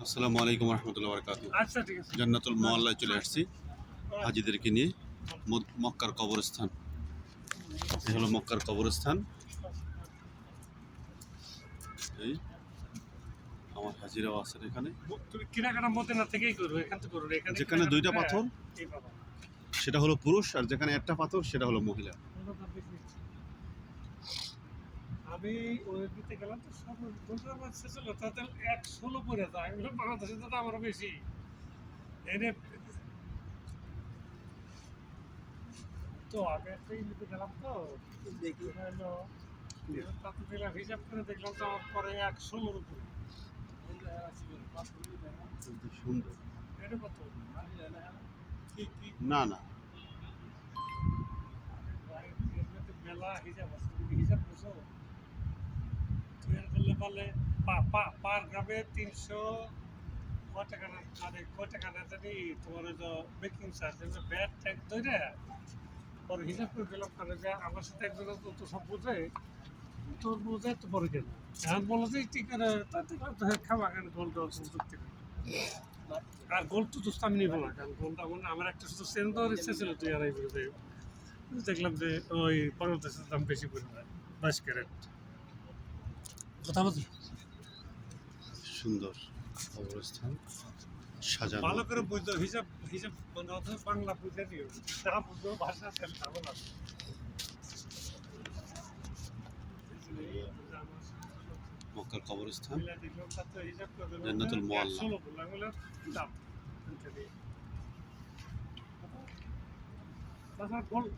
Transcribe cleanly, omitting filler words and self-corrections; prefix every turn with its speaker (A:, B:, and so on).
A: আসসালামু আলাইকুম রহমতুল্লাহ বারকাতু।
B: আচ্ছা ঠিক আছে।
A: জান্নাতুল মোয়াল্লায় চলে আসছি হাজিদেরকে নিয়ে। মক্কার কবরস্থান, এই হলো মক্কার কবরস্থান। এই আমার হাজিরাও আছেন এখানে।
B: তুমি কেনাকাটা মদিনা থেকেই করো, এখান থেকে করো। এখানে
A: যেখানে দুইটা পাথর
B: এই বাবা
A: সেটা হলো পুরুষ, আর যেখানে একটা পাথর সেটা হলো মহিলা।
B: আমি ওই দিতে গেলাম তো সব বন্ধুরা আমার শেষ হলো, তাদের 116 পড়ে যায়। আমি বললাম বাংলাদেশে তো আমারও বেশি এনে তো আগে থেকে নিতে গেলাম তো দেখি হলো তাতে দিলাম, হিসাব করে দেখলাম তো আমার পরে 116 উপরে।
A: সুন্দর
B: এটা কত কি কি
A: না না
B: মেলা হিসাব আছে, তুমি হিসাব করছো ক্লিয়ার করলে পারলে পার গ্রামে 300 কয় টাকা না, মানে কয় টাকা না জানি তোমার ওই যে মেকিং চার্জ ব্যাট ট্যাক্স ধরে পরে হিসাব করে দিলাম। কারণ যে আমার সাথে একজন তো সব বোঝে, তোর বোঝে তো পরে কেন এখন বলো যে ঠিক করে তাতে খাওয়া কেন গোল্ড করতে। আর গোল্ড তো দোস্ত আমি নিবো না, কারণ গোল্ড আমার একটা শুধু সেন দেওয়ার ইচ্ছা ছিল। তুই আর দেখলাম যে ওই বাংলাদেশের দাম বেশি পড়ে যায় 22 ক্যারেট। কথা বলছি
A: সুন্দর কবরস্থান সাজানো।
B: ভালো করে বুঝতো, হিসাব হিসাব মানে অথচ বাংলা বুঝে দিও, না বুঝতো ভাষা ঝামেলা।
A: মক্কার কবরস্থান
B: হিসাব করে
A: জান্নাতুল মোয়াল্লা।
B: 116 বললাম, বললাম দাম তাছাড়া গোল্ড